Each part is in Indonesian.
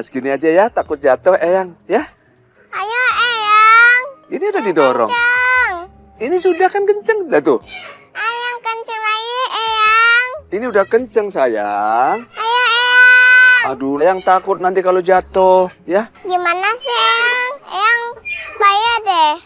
segini aja ya, takut jatuh Eyang, ya. Ayo Eyang. Ini udah didorong. Kenceng. Ini sudah kan kenceng dah tuh. Eyang kenceng lagi Eyang. Ini udah kenceng sayang. Ayo Eyang. Aduh, Eyang takut nanti kalau jatuh, ya. Gimana sih Eyang? Eyang bayar deh.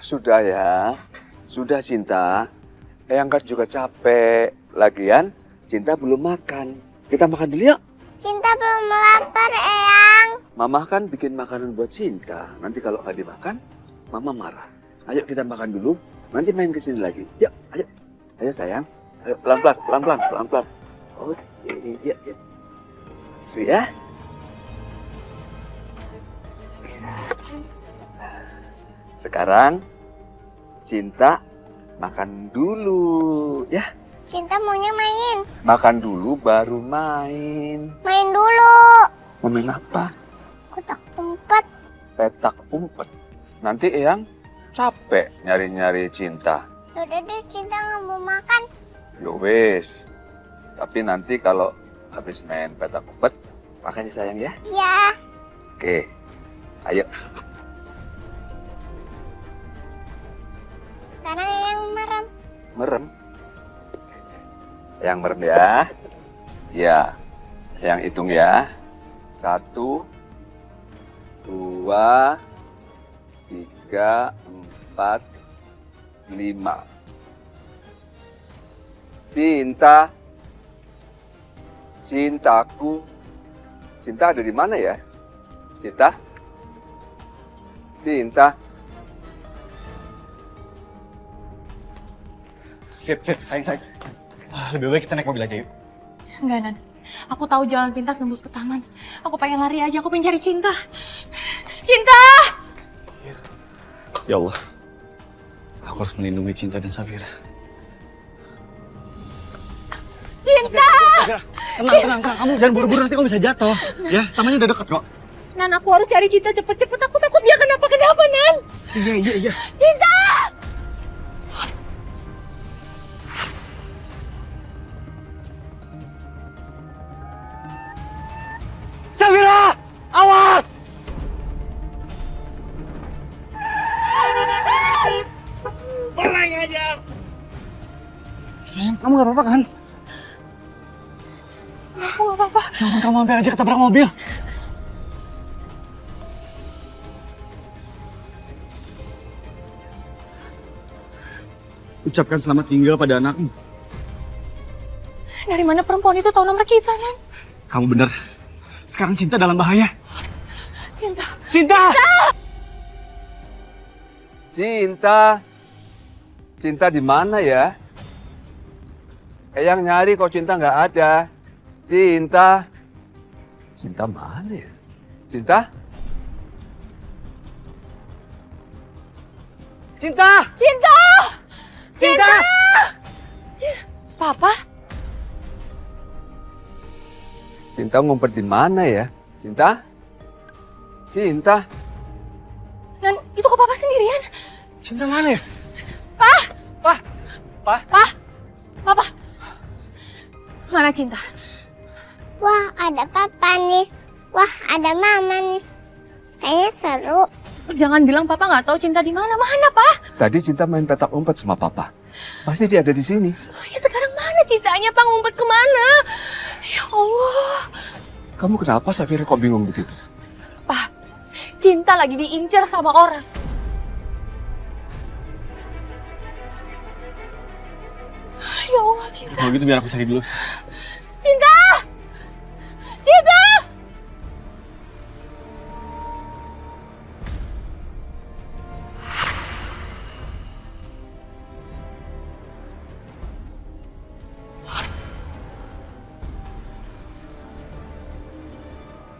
Sudah ya, sudah Cinta. Eyang kan juga capek. Lagian Cinta belum makan. Kita makan dulu yuk. Cinta belum lapar Eyang. Mama kan bikin makanan buat Cinta. Nanti kalau nggak dimakan, Mama marah. Ayo kita makan dulu. Nanti main ke sini lagi. Yuk, ayo. Ayo sayang. Ayo pelan-pelan, pelan-pelan, pelan-pelan. Oke, yuk, yuk. Tuh ya. Sekarang Cinta makan dulu ya. Cinta maunya main. Makan dulu baru main. Main dulu. Mau main apa? Kotak umpet. Petak umpet. Nanti Eyang capek nyari-nyari Cinta. Yaudah deh Cinta nggak mau makan. Yo wes. Tapi nanti kalau habis main petak umpet, makan ya sayang ya. Ya. Oke. Ayo. Sekarang Eyang merem. Merem. Yang merem ya. Ya. Yang hitung ya. 1, 2, 3, 4, 5. Cinta. Cintaku. Cinta ada di mana ya? Cinta? Cinta. Fit, sayang. Lebih baik kita naik mobil aja yuk. Enggak, Nan. Aku tahu jalan pintas nembus ke taman. Aku pengen lari aja, aku pengen cari Cinta. Cinta! Ya Allah, aku harus melindungi Cinta dan Safira. Cinta! Safira, tenang. Kamu jangan buru-buru, nanti kamu bisa jatuh. Ya, tamannya udah deket kok. Nan, aku harus cari Cinta cepet-cepet. Aku takut dia kenapa-kenapa, Nan. Iya. Cinta! Safira, awas! Pulang aja. Sayang, kamu gak apa-apa kan? Aku gak apa-apa. Ya ampun, kamu hampir aja ketabrak mobil. Ucapkan selamat tinggal pada anakmu. Dari mana perempuan itu tahu nomor kita, Nan? Kamu benar. Sekarang Cinta dalam bahaya. Cinta! Cinta! Cinta. Cinta di mana ya? Eyang nyari kok Cinta nggak ada. Cinta. Cinta mana ya? Cinta? Cinta! Cinta! Cinta! Papa? Cinta ngumpet di mana ya? Cinta? Cinta? Nan, itu kok Papa sendirian? Cinta mana ya? Pak! Pak! Papa! Mana Cinta? Wah ada papa nih. Wah ada mama nih. Kayaknya seru. Jangan bilang Papa nggak tahu Cinta di mana. Mana, Pak? Tadi Cinta main petak umpet sama Papa. Pasti dia ada di sini. Ya sekarang mana Cintanya, Pak? Ngumpet kemana? Ya Allah. Kamu kenapa Safira kok bingung begitu? Pak, Cinta lagi diincar sama orang. Ya Allah, Cinta. Kalau gitu biar aku cari dulu. Cinta! Cinta!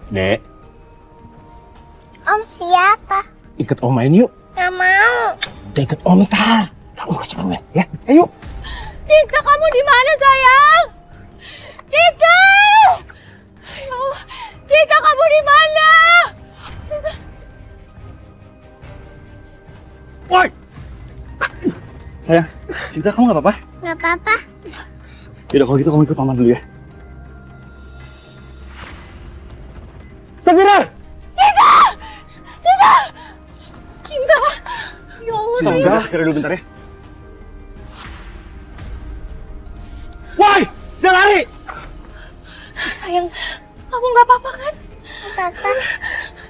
Dek, Om siapa? ikut Om main yuk. Gak mau. Udah ikut Om ntar. Kamu kasih permen ya. Ayo. Cinta, kamu di mana, sayang? Cinta! Ya Allah, Cinta, kamu di mana? Cinta. Woi! Sayang, Cinta kamu gak apa-apa? Gak apa-apa. Yaudah kalau gitu kamu ikut mama dulu ya. Safira! Cinta! Ya Allah, Cinta, sayang. Safira dulu bentar ya. Woi! Jangan lari! Sayang, kamu nggak apa-apa kan? Papa,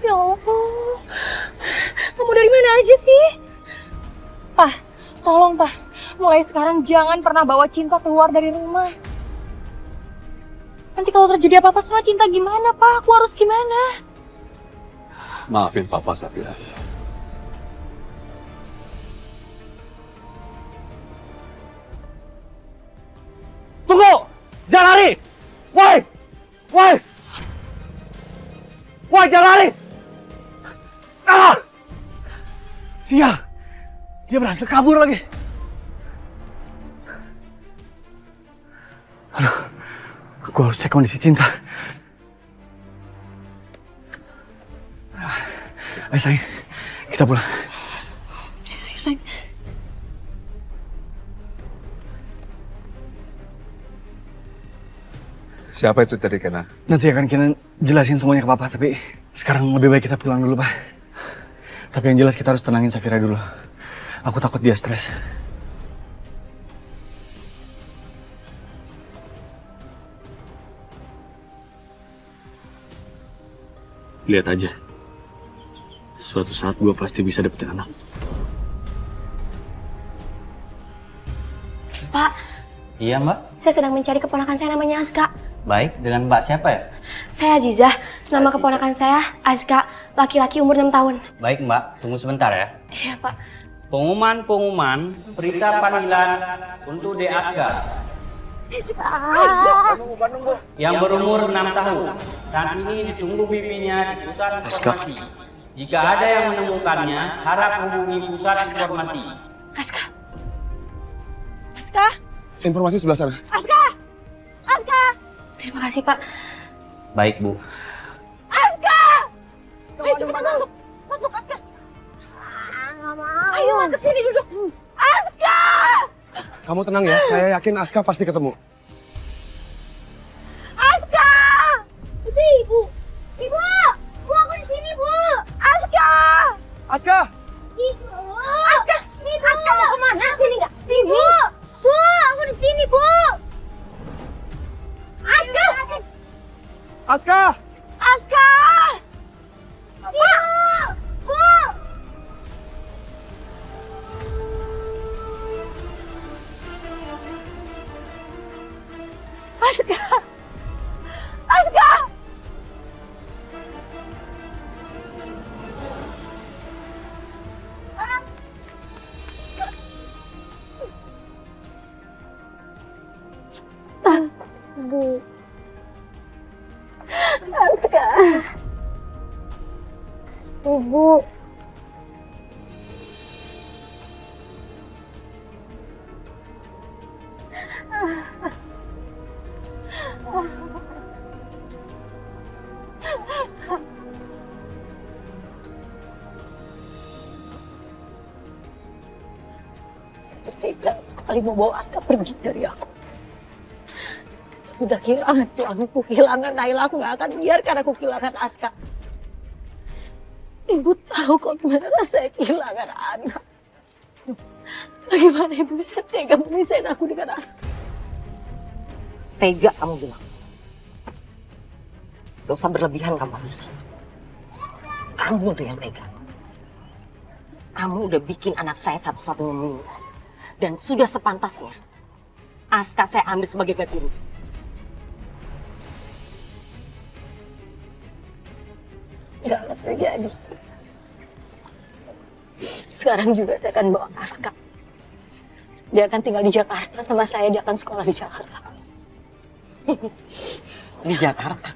Ya Allah. Kamu dari mana aja sih? Pak, tolong Pak. Mulai sekarang jangan pernah bawa Cinta keluar dari rumah. Nanti kalau terjadi apa-apa sama Cinta gimana, Pak? Aku harus gimana? Maafin Papa, Safira. Tunggu! Jangan lari! Woi! Woi! Woi, jangan lari! Ah! Sial! Dia berhasil kabur lagi. Aduh, aku harus cek kondisi Cinta. Ayo sayang, kita pulang. Ayo, sayang. Siapa itu tadi, Kena? Nanti akan kita jelasin semuanya ke Papa, tapi sekarang lebih baik kita pulang dulu, Pak. Tapi yang jelas kita harus tenangin Safira dulu. Aku takut dia stres. Lihat aja. Suatu saat gue pasti bisa dapetin anak. Pak, Iya mbak, saya sedang mencari keponakan saya namanya Aska. baik. Dengan mbak siapa ya? Saya Azizah, nama keponakan saya Aska, laki-laki umur 6 tahun. Baik mbak, tunggu sebentar ya. Iya Pak. Pengumuman, berita panggilan untuk De Aska. Yang berumur 6 tahun. Saat ini ditunggu bibinya di pusat informasi. Jika ada yang menemukannya, harap hubungi pusat informasi. Aska. Aska. Informasi sebelah sana. Aska. Aska. Terima kasih Pak. Baik bu. Aska. Ayo cepetan masuk. Masuk Aska. Ayo masuk sini duduk. Aska. Kamu tenang ya, saya yakin Aska pasti ketemu. Aska. Sini Ibu. Ibu. Bu aku di sini Bu. Aska. Aska! Ibu. Aska. Ibu. Aska mau kemana? Sini nggak? Ibu. Bu aku di sini Bu. Aska. Aska! Aska. Ibu. Bu. Aska. Aska. Bu. Aska. Ibu. Tega sekali mau bawa Aska pergi dari aku. Udah kehilangan suamiku, kehilangan Naila, aku gak akan biarkan aku kehilangan Aska. Ibu tahu kok gimana rasanya kehilangan anak. Bagaimana ibu bisa tega memisahin aku dengan Aska? Tega kamu bilang. Gak usah berlebihan kamu Anissa. Kamu tuh yang tega. Kamu udah bikin anak saya satu-satunya meninggal. Dan sudah sepantasnya Aska saya ambil sebagai ganti rugi. Gak akan terjadi. Sekarang juga saya akan bawa Aska. Dia akan tinggal di Jakarta sama saya, dia akan sekolah di Jakarta. Di Jakarta?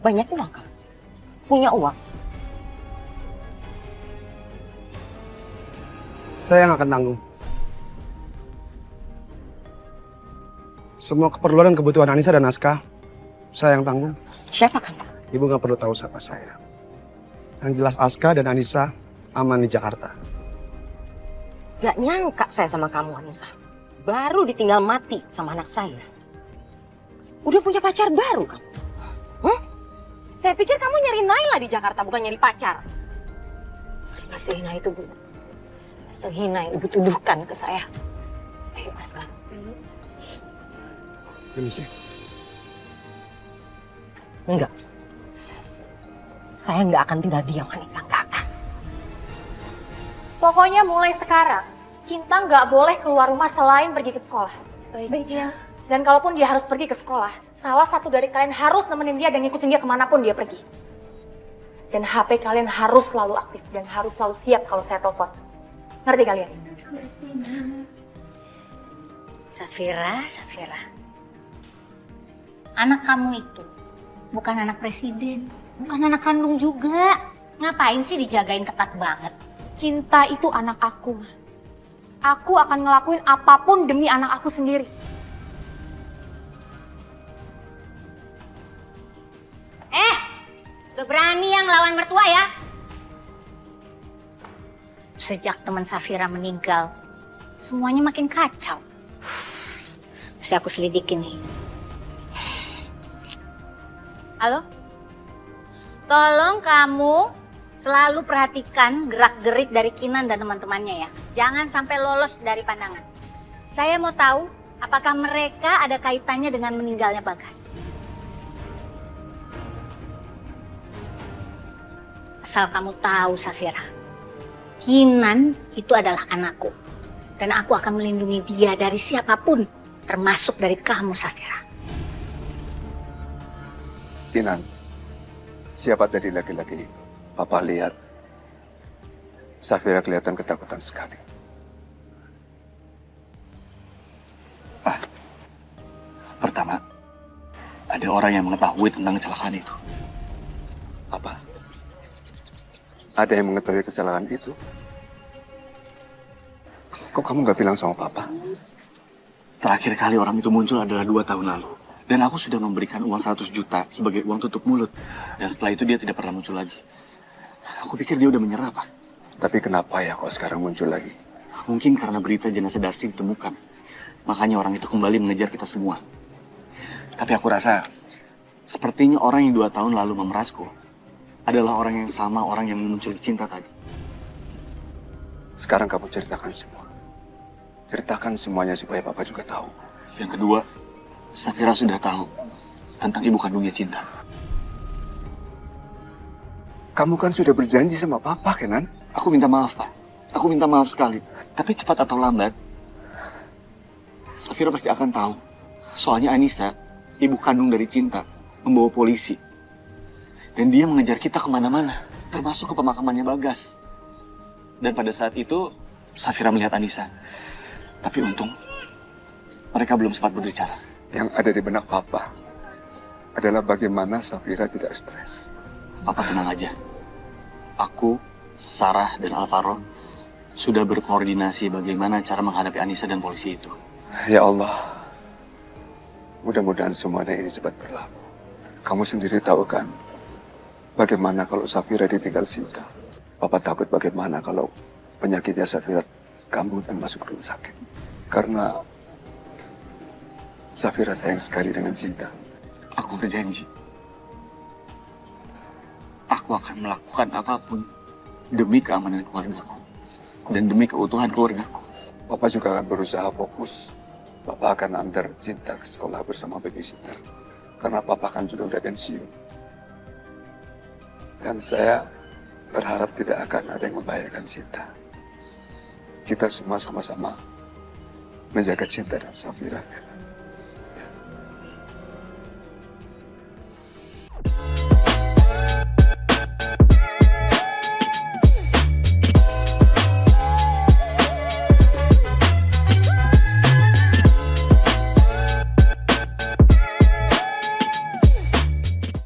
Banyak uang kamu? Punya uang? Saya yang akan tanggung. Semua keperluan dan kebutuhan Anissa dan Aska, saya yang tanggung. Siapa kamu? Ibu nggak perlu tahu siapa saya. Yang jelas Aska dan Anissa aman di Jakarta. Gak nyangka saya sama kamu Anissa. baru ditinggal mati sama anak saya. Udah punya pacar baru kamu. Saya pikir kamu nyari Naila di Jakarta, bukan nyari pacar. Saya nggak sehina itu, Bu. Sehina yang Ibu tuduhkan ke saya. Ayo, Aska. Permisi. Enggak. Saya nggak akan tinggal diam, Anissa. Nggak akan. Pokoknya mulai sekarang, Cinta nggak boleh keluar rumah selain pergi ke sekolah. Baiknya. Dan kalaupun dia harus pergi ke sekolah, salah satu dari kalian harus nemenin dia dan ngikutin dia kemanapun dia pergi. Dan HP kalian harus selalu aktif dan harus selalu siap kalau saya telepon. Ngerti kalian? Safira. Anak kamu itu bukan anak presiden, bukan anak kandung juga. Ngapain sih dijagain ketat banget? Cinta itu anak aku, Ma. Aku akan ngelakuin apapun demi anak aku sendiri. Udah berani yang lawan mertua ya? Sejak teman Safira meninggal, semuanya makin kacau. Mesti aku selidikin nih. Halo? Tolong kamu selalu perhatikan gerak-gerik dari Kinan dan teman-temannya ya. Jangan sampai lolos dari pandangan. Saya mau tahu apakah mereka ada kaitannya dengan meninggalnya Bagas. Asal kamu tahu, Safira, Kinan itu adalah anakku. Dan aku akan melindungi dia dari siapapun, termasuk dari kamu, Safira. Kinan, siapa tadi laki-laki? Papa lihat, Safira kelihatan ketakutan sekali. Pertama, ada orang yang mengetahui tentang kecelakaan itu. Apa? Ada yang mengetahui kecelakaan itu? Kok kamu nggak bilang sama Papa? Terakhir kali orang itu muncul adalah 2 tahun lalu. Dan aku sudah memberikan uang 100 juta sebagai uang tutup mulut. Dan setelah itu dia tidak pernah muncul lagi. Aku pikir dia udah menyerah, Pak. Tapi kenapa ya kok sekarang muncul lagi? Mungkin karena berita jenazah Darsi ditemukan. Makanya orang itu kembali mengejar kita semua. Tapi aku rasa, sepertinya orang yang 2 tahun lalu memerasku adalah orang yang sama orang yang muncul di Cinta tadi. Sekarang kamu ceritakan semua. Ceritakan semuanya supaya Papa juga tahu. Yang kedua, Safira sudah tahu tentang ibu kandungnya Cinta. Kamu kan sudah berjanji sama Papa, Kenan? Aku minta maaf, Pak. Aku minta maaf sekali. Tapi cepat atau lambat, Safira pasti akan tahu. Soalnya Anissa, ibu kandung dari Cinta, membawa polisi. Dan dia mengejar kita kemana-mana, termasuk ke pemakamannya Bagas. Dan pada saat itu, Safira melihat Anissa. Tapi untung, mereka belum sempat berbicara. Yang ada di benak Papa adalah bagaimana Safira tidak stres. Papa tenang aja. Aku, Sarah, dan Alvaro sudah berkoordinasi bagaimana cara menghadapi Anissa dan polisi itu. Ya Allah, mudah-mudahan semuanya ini cepat berlalu. Kamu sendiri tahu kan, bagaimana kalau Safira ditinggal Cinta? Papa takut bagaimana kalau penyakitnya Safira kambuh dan masuk rumah sakit. Karena Safira sayang sekali dengan Cinta. Aku berjanji. Aku akan melakukan apapun demi keamanan keluargaku. Dan demi keutuhan keluargaku. Papa juga akan berusaha fokus. Papa akan antar Cinta ke sekolah bersama babysitter. Karena Papa kan sudah udah pensiun. Dan saya berharap tidak akan ada yang membahayakan Cinta. Kita semua sama-sama menjaga Cinta dan Safira.